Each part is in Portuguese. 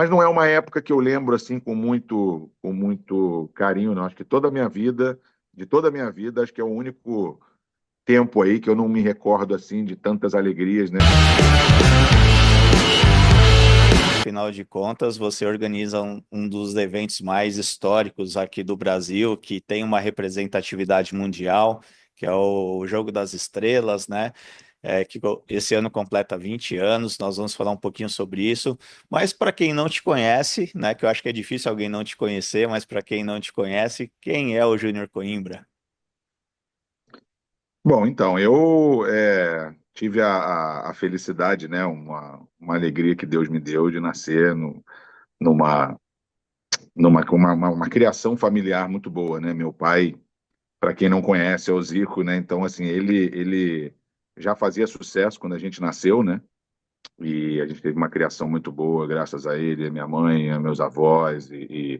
Mas não é uma época que eu lembro assim com muito carinho, não. Acho que toda a minha vida, de toda a minha vida, acho que é o único tempo aí que eu não me recordo assim de tantas alegrias, né? Afinal de contas, você organiza um dos eventos mais históricos aqui do Brasil, que tem uma representatividade mundial, que é o Jogo das Estrelas, né? Esse ano completa 20 anos, nós vamos falar um pouquinho sobre isso. Mas para quem não te conhece, né? Que eu acho que é difícil alguém não te conhecer, mas para quem não te conhece, quem é o Júnior Coimbra? Bom, então, eu tive a felicidade, né, uma alegria que Deus me deu de nascer numa, uma criação familiar muito boa, né? Meu pai, para quem não conhece, é o Zico, né? Então, assim, ele já fazia sucesso quando a gente nasceu, né? E a gente teve uma criação muito boa, graças a ele, a minha mãe, a meus avós, e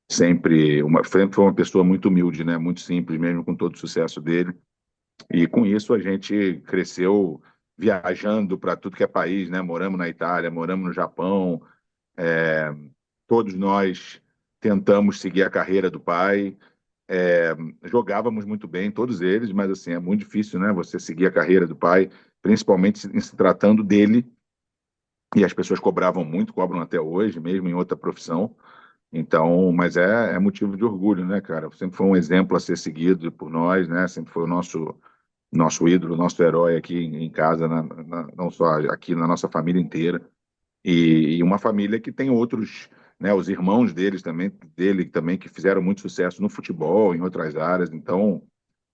sempre foi uma pessoa muito humilde, né? Muito simples, mesmo com todo o sucesso dele. E com isso a gente cresceu viajando para tudo que é país, né? Moramos na Itália, moramos no Japão, é, todos nós tentamos seguir a carreira do pai. É, jogávamos muito bem, todos eles, mas assim, é muito difícil, né? Você seguir a carreira do pai, principalmente em se tratando dele, e as pessoas cobravam muito, cobram até hoje, mesmo em outra profissão. Então, mas é motivo de orgulho, né, cara? Sempre foi um exemplo a ser seguido por nós, né? Sempre foi o nosso ídolo, nosso herói aqui em casa, não só aqui na nossa família inteira. E uma família que tem outros, né, os irmãos dele também, que fizeram muito sucesso no futebol, em outras áreas. Então,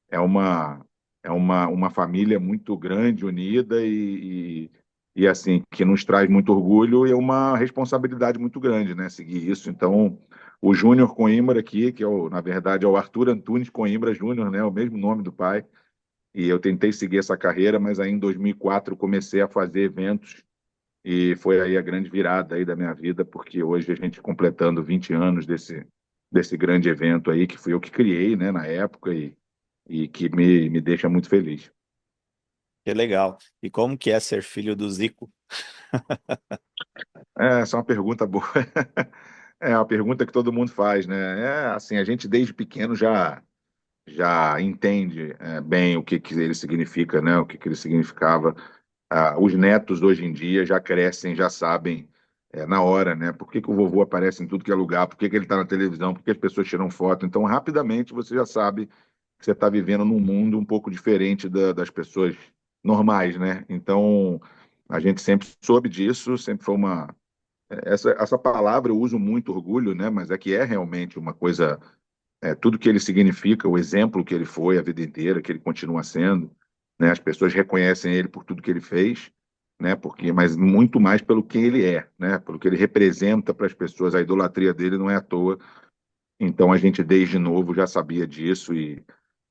é uma família muito grande, unida e assim, que nos traz muito orgulho e é uma responsabilidade muito grande, né, seguir isso. Então, o Júnior Coimbra aqui, que na verdade é o Arthur Antunes Coimbra Júnior, né, o mesmo nome do pai, e eu tentei seguir essa carreira, mas aí em 2004 comecei a fazer eventos e foi aí a grande virada aí da minha vida, porque hoje a gente completando 20 anos desse grande evento aí, que fui eu que criei, né, na época e que me deixa muito feliz. Que legal. E como que é ser filho do Zico? Essa é uma pergunta boa. É uma pergunta que todo mundo faz, né? É assim, a gente desde pequeno já entende bem o que ele significa, né? O que ele significava. Os netos hoje em dia já crescem, já sabem na hora, né? Por que o vovô aparece em tudo que é lugar? Por que ele está na televisão? Por que as pessoas tiram foto? Então, rapidamente você já sabe que você está vivendo num mundo um pouco diferente das pessoas normais, né? Então, a gente sempre soube disso, sempre foi uma. Essa palavra eu uso muito orgulho, né? Mas é que é realmente uma coisa tudo que ele significa, o exemplo que ele foi a vida inteira, que ele continua sendo, né? As pessoas reconhecem ele por tudo que ele fez, né? Mas muito mais pelo que ele é, né? Pelo que ele representa para as pessoas. A idolatria dele não é à toa. Então a gente desde novo já sabia disso e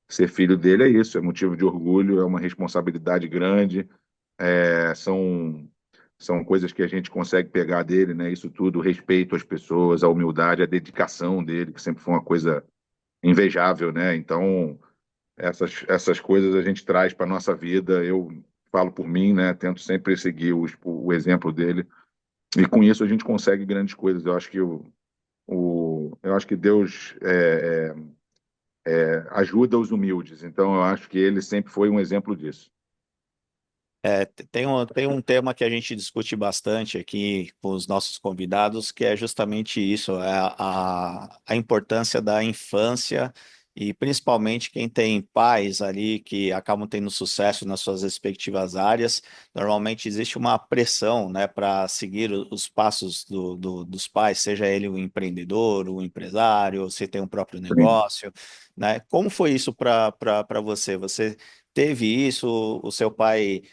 ser filho dele é isso, é motivo de orgulho, é uma responsabilidade grande, são coisas que a gente consegue pegar dele, né? Isso tudo, o respeito às pessoas, a humildade, a dedicação dele, que sempre foi uma coisa invejável, né? Então, essas coisas a gente traz para nossa vida. Eu falo por mim, né? Tento sempre seguir o exemplo dele e com isso a gente consegue grandes coisas. Eu acho que eu acho que Deus ajuda os humildes. Então, eu acho que ele sempre foi um exemplo disso. Tem um tema que a gente discute bastante aqui com os nossos convidados, que é justamente isso, a importância da infância e principalmente quem tem pais ali que acabam tendo sucesso nas suas respectivas áreas. Normalmente existe uma pressão, né, para seguir os passos dos pais, seja ele um empreendedor, um empresário, se tem um próprio Sim. negócio, né? Como foi isso para você? Você teve isso? O seu pai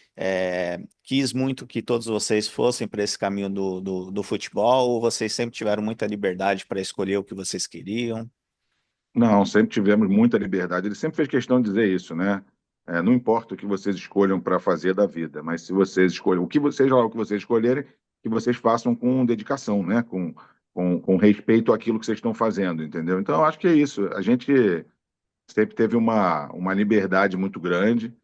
quis muito que todos vocês fossem para esse caminho do futebol, ou vocês sempre tiveram muita liberdade para escolher o que vocês queriam? Não, sempre tivemos muita liberdade. Ele sempre fez questão de dizer isso, né? Não importa o que vocês escolham para fazer da vida, mas se vocês escolhem seja lá o que vocês escolherem, que vocês façam com dedicação, né? Com respeito àquilo que vocês estão fazendo, entendeu? Então, eu acho que é isso. A gente sempre teve uma liberdade muito grande.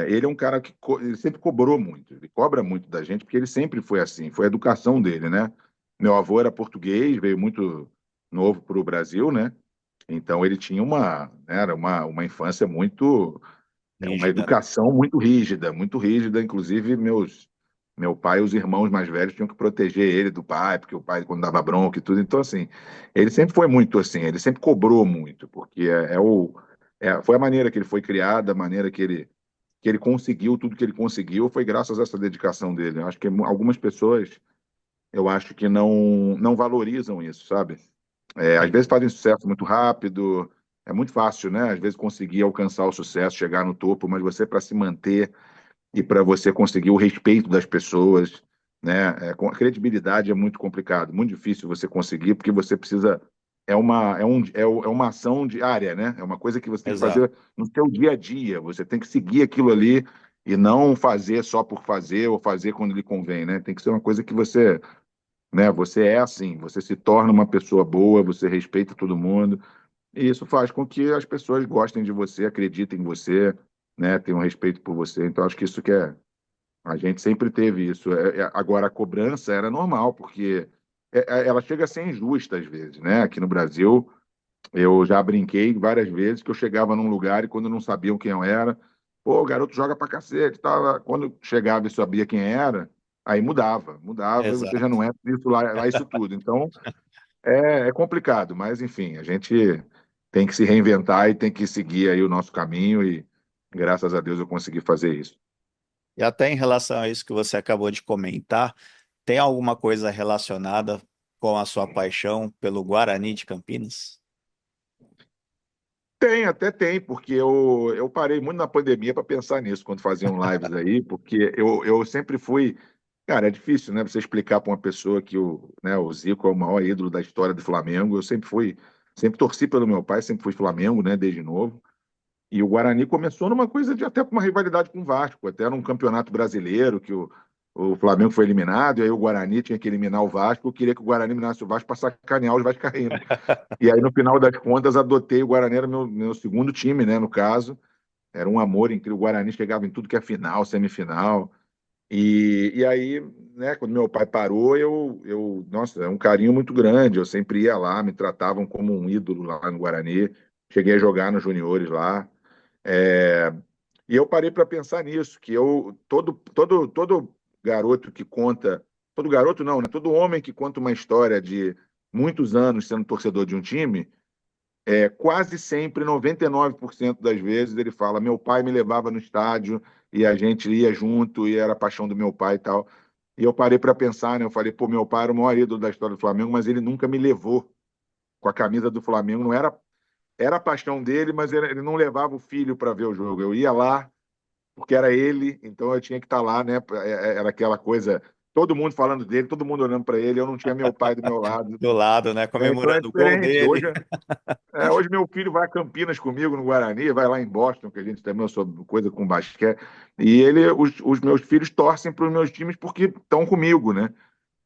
Ele é um cara ele sempre cobrou muito, ele cobra muito da gente, porque ele sempre foi assim, foi a educação dele, né? Meu avô era português, veio muito novo para o Brasil, né? Então ele tinha era uma infância uma rígida, né? educação muito rígida. Inclusive meu pai e os irmãos mais velhos tinham que proteger ele do pai, porque o pai quando dava bronca e tudo. Então assim, ele sempre foi muito assim, ele sempre cobrou muito, porque foi a maneira que ele foi criado, a maneira que ele conseguiu tudo que ele conseguiu foi graças a essa dedicação dele. Eu acho que algumas pessoas, eu acho que não valorizam isso, sabe? Às Sim, vezes fazem sucesso muito rápido, é muito fácil, né? Às vezes conseguir alcançar o sucesso, chegar no topo, mas você para se manter e para você conseguir o respeito das pessoas, né? Com a credibilidade é muito complicado, muito difícil você conseguir, porque você precisa é uma ação diária, né? É uma coisa que você tem que exato. fazer no seu dia a dia. Você tem que seguir aquilo ali e não fazer só por fazer ou fazer quando lhe convém, né? Tem que ser uma coisa que você, né? Você é assim, você se torna uma pessoa boa, você respeita todo mundo. E isso faz com que as pessoas gostem de você, acreditem em você, né? Tenham respeito por você. Então, acho que isso que é. A gente sempre teve isso. Agora, a cobrança era normal, porque ela chega a ser injusta às vezes, né? Aqui no Brasil, eu já brinquei várias vezes que eu chegava num lugar e quando não sabiam quem eu era, pô, o garoto joga pra cacete, tal. Quando chegava e sabia quem era, aí mudava, e você já Exato. não é isso lá isso tudo. Então, é complicado, mas enfim, a gente tem que se reinventar e tem que seguir aí o nosso caminho e graças a Deus eu consegui fazer isso. E até em relação a isso que você acabou de comentar, tem alguma coisa relacionada com a sua paixão pelo Guarani de Campinas? Tem, até tem, porque eu parei muito na pandemia para pensar nisso quando faziam lives aí, porque eu sempre fui. Cara, é difícil, né? Você explicar para uma pessoa que o Zico é o maior ídolo da história do Flamengo. Eu sempre torci pelo meu pai, sempre fui Flamengo, né? Desde novo. E o Guarani começou numa coisa de até com uma rivalidade com o Vasco, até num campeonato brasileiro que o Flamengo foi eliminado, e aí o Guarani tinha que eliminar o Vasco. Eu queria que o Guarani eliminasse o Vasco para sacanear os vascaínos. E aí, no final das contas, adotei o Guarani, era meu segundo time, né? No caso, era um amor incrível. O Guarani chegava em tudo que é final, semifinal. E aí, né, quando meu pai parou, nossa, é um carinho muito grande. Eu sempre ia lá, me tratavam como um ídolo lá no Guarani. Cheguei a jogar nos juniores lá. É, e eu parei para pensar nisso, que todo garoto que conta, todo garoto não, né? Todo homem que conta uma história de muitos anos sendo torcedor de um time, quase sempre, 99% das vezes, ele fala: meu pai me levava no estádio e a gente ia junto e era a paixão do meu pai e tal. E eu parei para pensar, né? Eu falei: pô, meu pai era o maior ídolo da história do Flamengo, mas ele nunca me levou com a camisa do Flamengo. Não era, era a paixão dele, mas ele não levava o filho para ver o jogo. Eu ia lá porque era ele, então eu tinha que estar lá, né? Era aquela coisa, todo mundo falando dele, todo mundo olhando para ele, eu não tinha meu pai do meu lado. Do lado, né? Então é Comemorando o gol diferente. dele. Hoje meu filho vai a Campinas comigo no Guarani, vai lá em Boston, que a gente também sobre coisa com basquete. E os meus filhos torcem para os meus times porque estão comigo, né?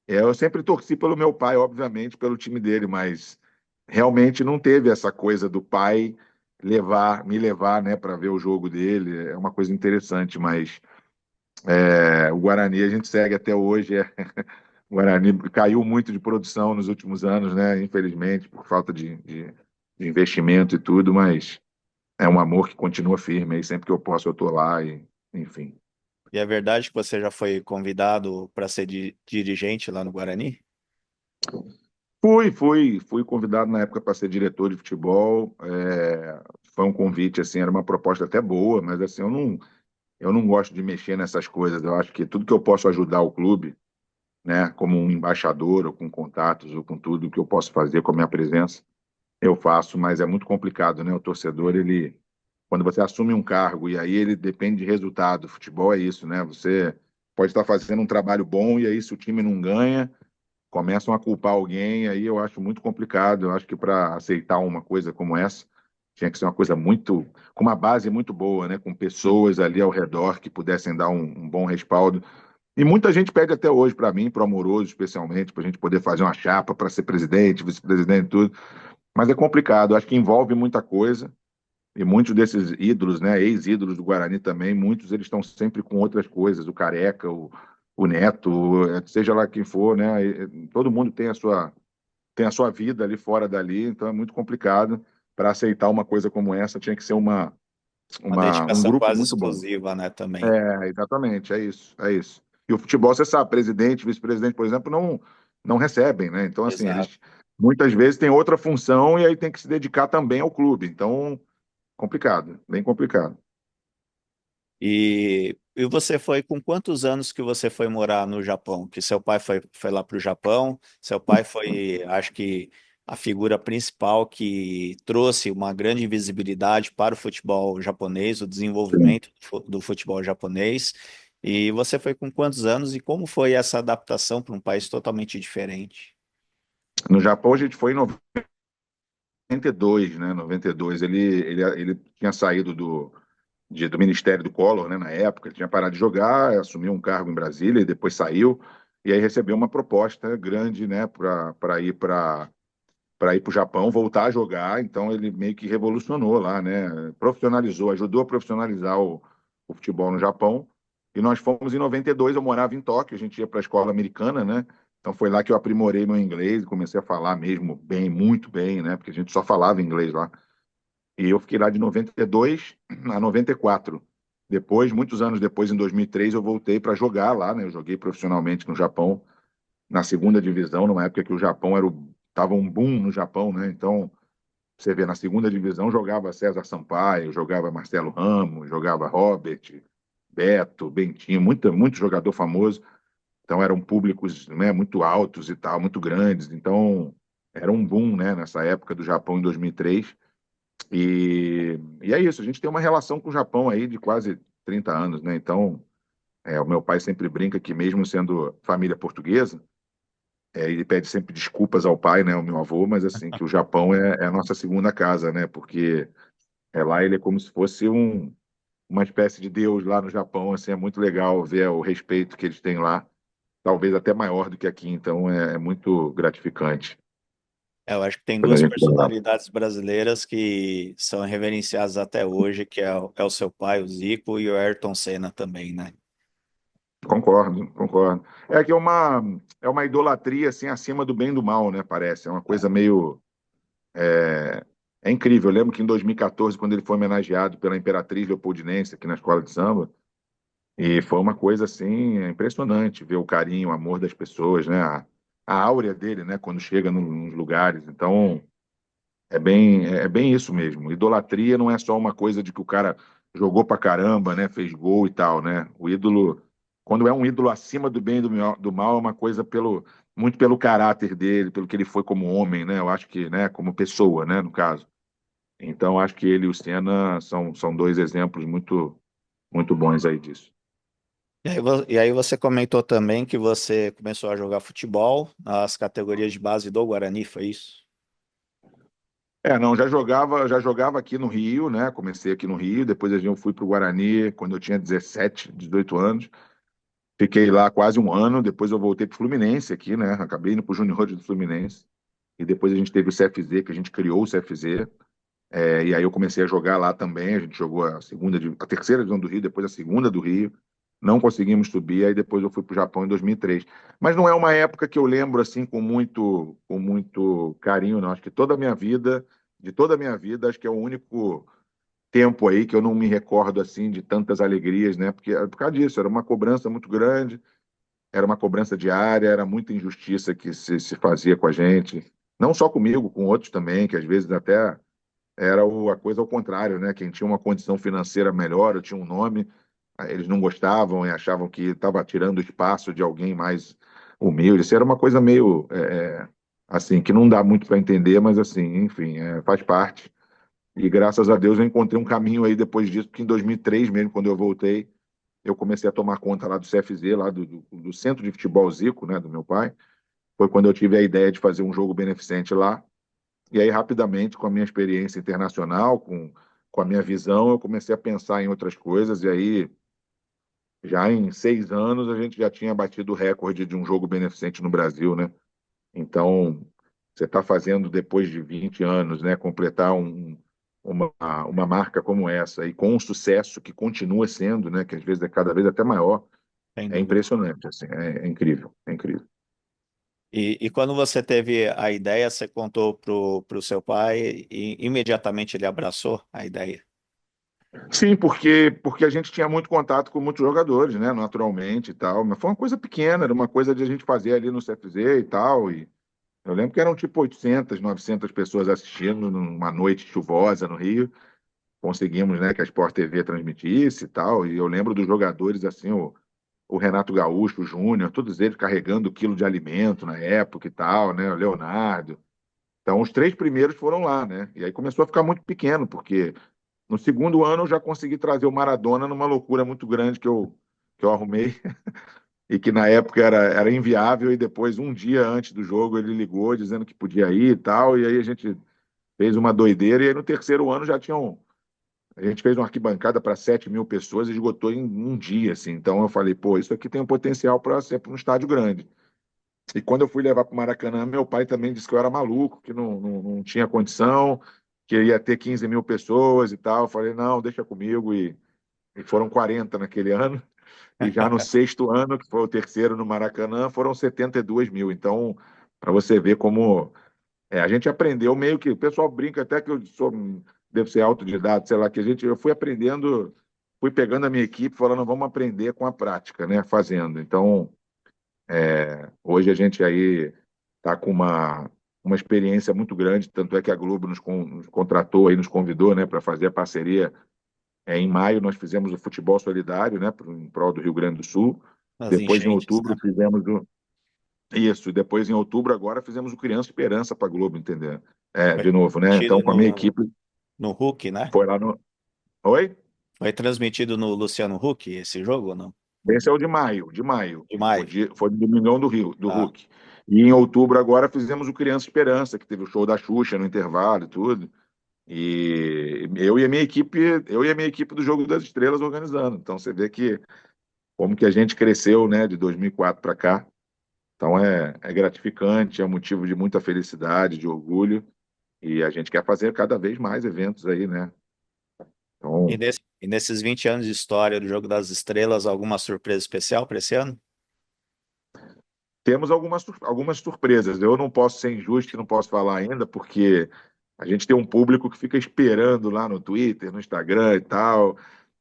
Eu sempre torci pelo meu pai, obviamente, pelo time dele, mas realmente não teve essa coisa do pai me levar, né, para ver o jogo dele. É uma coisa interessante, mas o Guarani a gente segue até hoje. O Guarani caiu muito de produção nos últimos anos, né? Infelizmente, por falta de investimento e tudo, mas é um amor que continua firme. Aí sempre que eu posso, eu tô lá e, enfim. E é verdade que você já foi convidado para ser dirigente lá no Guarani? Fui convidado na época para ser diretor de futebol. Foi um convite, assim, era uma proposta até boa, mas assim, eu não gosto de mexer nessas coisas. Eu acho que tudo que eu posso ajudar o clube, né, como um embaixador, ou com contatos, ou com tudo que eu posso fazer com a minha presença, eu faço, mas é muito complicado, né? O torcedor, quando você assume um cargo e aí ele depende de resultado, futebol é isso, né? Você pode estar fazendo um trabalho bom e aí se o time não ganha, começam a culpar alguém, aí eu acho muito complicado. Eu acho que para aceitar uma coisa como essa, tinha que ser uma coisa muito, com uma base muito boa, né? Com pessoas ali ao redor que pudessem dar um bom respaldo. E muita gente pede até hoje para mim, para o Amoroso especialmente, para a gente poder fazer uma chapa para ser presidente, vice-presidente, tudo. Mas é complicado, acho que envolve muita coisa. E muitos desses ídolos, né, ex-ídolos do Guarani também, muitos eles estão sempre com outras coisas, o Careca, o neto, seja lá quem for, né? Todo mundo tem a sua vida ali fora dali, então é muito complicado. Para aceitar uma coisa como essa, tinha que ser Uma um dedicação grupo quase muito bom. exclusiva, né, também. É, exatamente, é isso, é isso. E o futebol, você sabe, presidente, vice-presidente, por exemplo, não recebem, né? Então, assim, Exato. eles muitas vezes têm outra função e aí tem que se dedicar também ao clube. Então, complicado, bem complicado. E você foi com quantos anos que você foi morar no Japão? Que seu pai foi lá para o Japão, seu pai foi, acho que, a figura principal que trouxe uma grande visibilidade para o futebol japonês, o Sim. desenvolvimento do futebol japonês. E você foi com quantos anos e como foi essa adaptação para um país totalmente diferente? No Japão, a gente foi em 92, né? 92, ele tinha saído do Ministério do Collor, né? Na época, ele tinha parado de jogar, assumiu um cargo em Brasília e depois saiu. E aí recebeu uma proposta grande, né, para ir para o Japão, voltar a jogar. Então ele meio que revolucionou lá, né? Profissionalizou, ajudou a profissionalizar o futebol no Japão. E nós fomos em 92, eu morava em Tóquio, a gente ia para a escola americana, né? Então foi lá que eu aprimorei meu inglês e comecei a falar mesmo bem, muito bem, né? Porque a gente só falava inglês lá. E eu fiquei lá de 92 a 94. Depois, muitos anos depois, em 2003, eu voltei para jogar lá, né? Eu joguei profissionalmente no Japão, na segunda divisão, numa época que o Japão tava um boom no Japão, né? Então, você vê, na segunda divisão jogava César Sampaio, jogava Marcelo Ramos, jogava Robert, Beto, Bentinho, muito jogador famoso. Então, eram públicos, né, muito altos e tal, muito grandes. Então, era um boom, né, nessa época do Japão, em 2003. E é isso, a gente tem uma relação com o Japão aí de quase 30 anos, né? Então, o meu pai sempre brinca que, mesmo sendo família portuguesa, ele pede sempre desculpas ao pai, né, o meu avô, mas assim, que o Japão é a nossa segunda casa, né? Porque lá ele é como se fosse uma espécie de Deus lá no Japão, assim, é muito legal ver o respeito que eles têm lá, talvez até maior do que aqui, então é muito gratificante Eu acho que tem quando a duas gente vai lá. personalidades brasileiras que são reverenciadas até hoje, que é o seu pai, o Zico, e o Ayrton Senna também, né? Concordo, concordo. É que é uma idolatria assim acima do bem e do mal, né? Parece. É uma coisa meio. É, é incrível. Eu lembro que em 2014, quando ele foi homenageado pela Imperatriz Leopoldinense aqui na Escola de Samba, e foi uma coisa assim impressionante ver o carinho, o amor das pessoas, né? A áurea dele, né? Quando chega nos lugares. Então, é bem isso mesmo. Idolatria não é só uma coisa de que o cara jogou pra caramba, né? Fez gol e tal, né? O ídolo, quando é um ídolo acima do bem e do mal, é uma coisa muito pelo caráter dele, pelo que ele foi como homem, né? Eu acho que, né? Como pessoa, né? No caso. Então, acho que ele e o Senna são dois exemplos muito bons aí disso. E aí você comentou também que você começou a jogar futebol nas categorias de base do Guarani, foi isso? Não, já jogava aqui no Rio, né? Comecei aqui no Rio, depois eu fui para o Guarani quando eu tinha 17, 18 anos. Fiquei lá quase um ano, depois eu voltei para o Fluminense aqui, né? Acabei indo para o Junior do Fluminense. E depois a gente teve o CFZ, que a gente criou o CFZ. E aí eu comecei a jogar lá também. A gente jogou a terceira divisão do Rio, depois a segunda do Rio. Não conseguimos subir, aí depois eu fui para o Japão em 2003. Mas não é uma época que eu lembro assim com muito carinho, não. Acho que de toda a minha vida, acho que é o único tempo aí que eu não me recordo assim de tantas alegrias, né? Porque por causa disso, era uma cobrança muito grande, era uma cobrança diária, era muita injustiça que se fazia com a gente, não só comigo, com outros também, que às vezes até era a coisa ao contrário, né? Quem tinha uma condição financeira melhor, ou tinha um nome, eles não gostavam e achavam que estava tirando o espaço de alguém mais humilde. Isso era uma coisa meio assim, que não dá muito para entender, mas assim, enfim, faz parte. E graças a Deus eu encontrei um caminho aí depois disso, porque em 2003 mesmo, quando eu voltei, eu comecei a tomar conta lá do CFZ, lá do Centro de Futebol Zico, né, do meu pai. Foi quando eu tive a ideia de fazer um jogo beneficente lá. E aí, rapidamente, com a minha experiência internacional, com a minha visão, eu comecei a pensar em outras coisas. E aí, já em 6 anos, a gente já tinha batido o recorde de um jogo beneficente no Brasil, né? Então, você está fazendo, depois de 20 anos, né, completar uma, uma marca como essa, e com um sucesso que continua sendo, né, que às vezes é cada vez até maior. sem É dúvida. impressionante, assim, é incrível, é incrível. E quando você teve a ideia, você contou pro seu pai e imediatamente ele abraçou a ideia. Sim, porque a gente tinha muito contato com muitos jogadores, né, naturalmente e tal, mas foi uma coisa pequena, era uma coisa de a gente fazer ali no CFZ e tal, e eu lembro que eram tipo 800, 900 pessoas assistindo numa noite chuvosa no Rio, conseguimos, né, que a Sport TV transmitisse e tal, e eu lembro dos jogadores assim, o Renato Gaúcho, o Júnior, todos eles carregando quilo de alimento na época e tal, né, o Leonardo. Então, os três primeiros foram lá, né? E aí começou a ficar muito pequeno, porque no segundo ano eu já consegui trazer o Maradona numa loucura muito grande que eu arrumei e que na época era inviável. E depois, um dia antes do jogo, ele ligou dizendo que podia ir e tal. E aí a gente fez uma doideira. E aí no terceiro ano já tinham. A gente fez uma arquibancada para 7.000 pessoas e esgotou em um dia, assim. Então eu falei, pô, isso aqui tem um potencial para ser para um estádio grande. E quando eu fui levar para o Maracanã, meu pai também disse que eu era maluco, que não tinha condição, que ia ter 15.000 pessoas e tal. Eu falei, não, deixa comigo. E foram 40 naquele ano. E já no sexto ano, que foi o terceiro no Maracanã, foram 72.000. Então, para você ver como a gente aprendeu meio que. O pessoal brinca até que devo ser autodidata, sei lá, que eu fui aprendendo, fui pegando a minha equipe, falando, vamos aprender com a prática, né? Fazendo. Então, hoje a gente aí está com uma experiência muito grande, tanto é que a Globo nos contratou aí, nos convidou, né, para fazer a parceria. Em maio nós fizemos o futebol solidário, né, em prol do Rio Grande do Sul. As Depois em enchentes, outubro né? fizemos isso, e depois em outubro agora fizemos o Criança Esperança para a Globo, entendeu? Foi De novo, né? Então transmitido com a minha equipe no Huck, né? foi lá no. Oi? Foi transmitido no Luciano Huck esse jogo ou não? Esse é o de maio, de maio. De O maio. dia, foi no Domingão do Rio, do Ah, Hulk. E em outubro agora fizemos o Criança Esperança, que teve o show da Xuxa no intervalo e tudo. E eu e a minha equipe do Jogo das Estrelas organizando. Então você vê que como que a gente cresceu, né, de 2004 para cá. Então é gratificante, é um motivo de muita felicidade, de orgulho, e a gente quer fazer cada vez mais eventos aí, né? Então, e nesses 20 anos de história do Jogo das Estrelas, alguma surpresa especial para esse ano? temos algumas surpresas. Eu não posso ser injusto e não posso falar ainda, porque a gente tem um público que fica esperando lá no Twitter, no Instagram e tal,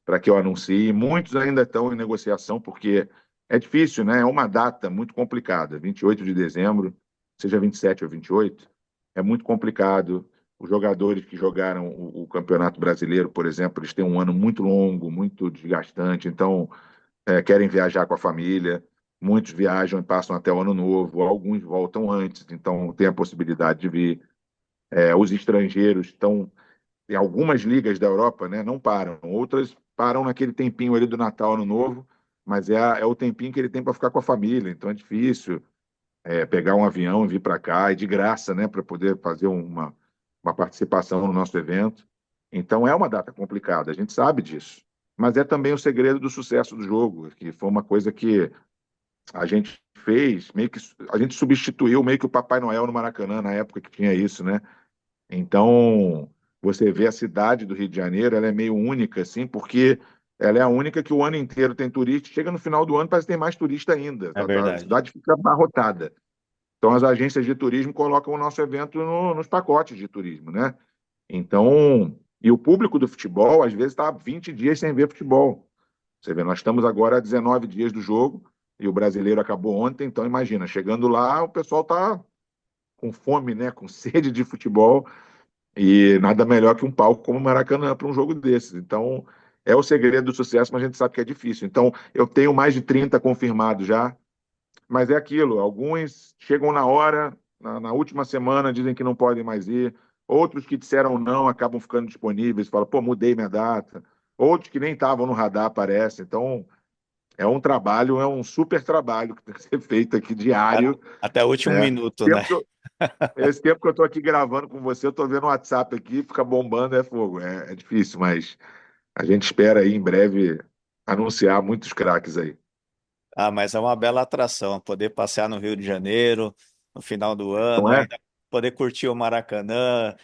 para que eu anuncie. Muitos ainda estão em negociação, porque é difícil, né? É uma data muito complicada. 28 de dezembro, seja 27 ou 28, é muito complicado. Os jogadores que jogaram o Campeonato Brasileiro, por exemplo, eles têm um ano muito longo, muito desgastante, então querem viajar com a família. Muitos viajam e passam até o ano novo, alguns voltam antes, então tem a possibilidade de vir. Os estrangeiros estão em algumas ligas da Europa, né, não param. Outras param naquele tempinho ali do Natal, Ano Novo, mas é o tempinho que ele tem para ficar com a família. Então é difícil pegar um avião e vir para cá, e de graça, né, para poder fazer uma participação no nosso evento. Então é uma data complicada, a gente sabe disso. Mas é também o segredo do sucesso do jogo, que foi uma coisa que a gente fez, meio que a gente substituiu meio que o Papai Noel no Maracanã, na época que tinha isso, né? Então, você vê a cidade do Rio de Janeiro, ela é meio única, assim, porque ela é a única que o ano inteiro tem turista. Chega no final do ano, parece que tem mais turista ainda. É A verdade. cidade fica abarrotada. Então, as agências de turismo colocam o nosso evento nos pacotes de turismo, né? Então, e o público do futebol, às vezes, está há 20 dias sem ver futebol. Você vê, nós estamos agora a 19 dias do jogo e o brasileiro acabou ontem, então imagina, chegando lá, o pessoal está com fome, né, com sede de futebol. E nada melhor que um palco como o Maracanã para um jogo desses. Então, é o segredo do sucesso, mas a gente sabe que é difícil. Então, eu tenho mais de 30 confirmados já, mas é aquilo: alguns chegam na hora, na última semana, dizem que não podem mais ir. Outros que disseram não acabam ficando disponíveis, falam, pô, mudei minha data. Outros que nem estavam no radar aparecem. Então, é um trabalho, é um super trabalho que tem que ser feito aqui A- diário, Até o último né? minuto, né? Tempo que eu- Esse tempo que eu estou aqui gravando com você, eu estou vendo o WhatsApp aqui, fica bombando, é fogo. É difícil, mas a gente espera aí em breve anunciar muitos craques aí. Ah, mas é uma bela atração poder passear no Rio de Janeiro no final do ano, Não é? ainda poder curtir o Maracanã,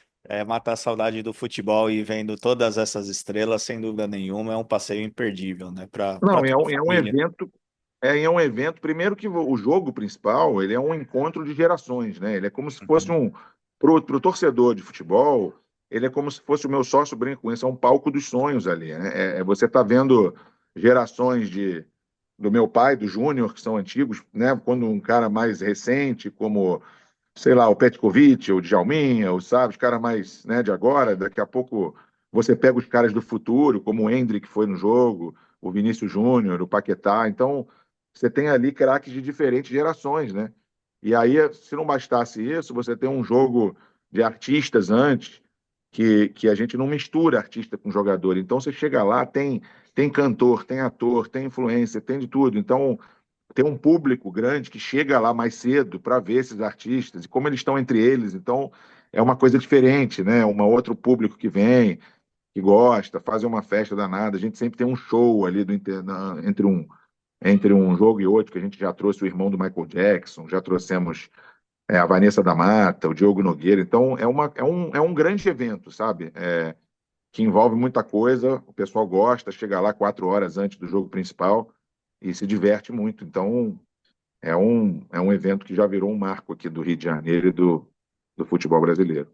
matar a saudade do futebol e vendo todas essas estrelas, sem dúvida nenhuma, é um passeio imperdível, né? Para Não, toda a é um família. evento. É um evento, primeiro que o jogo principal, ele é um encontro de gerações, né? Ele é como se fosse Uhum. um, pro torcedor de futebol, ele é como se fosse o meu sócio brinca com isso, é um palco dos sonhos ali, né? Você está vendo gerações do meu pai, do Júnior, que são antigos, né? Quando um cara mais recente, como sei lá, o Petkovic, o Djalminha, o sabe, os caras mais, né, de agora, daqui a pouco você pega os caras do futuro, como o Endrick que foi no jogo, o Vinícius Júnior, o Paquetá, então você tem ali craques de diferentes gerações, né? E aí, se não bastasse isso, você tem um jogo de artistas antes, que a gente não mistura artista com jogador. Então você chega lá, tem cantor, tem ator, tem influência, tem de tudo. Então tem um público grande que chega lá mais cedo para ver esses artistas e como eles estão entre eles. Então, é uma coisa diferente, né? Um outro público que vem, que gosta, faz uma festa danada. A gente sempre tem um show ali entre um jogo e outro, que a gente já trouxe o irmão do Michael Jackson, já trouxemos a Vanessa da Mata, o Diogo Nogueira. Então, é um grande evento, sabe? Que envolve muita coisa, o pessoal gosta, chega lá 4 horas antes do jogo principal e se diverte muito. Então, é um evento que já virou um marco aqui do Rio de Janeiro e do futebol brasileiro.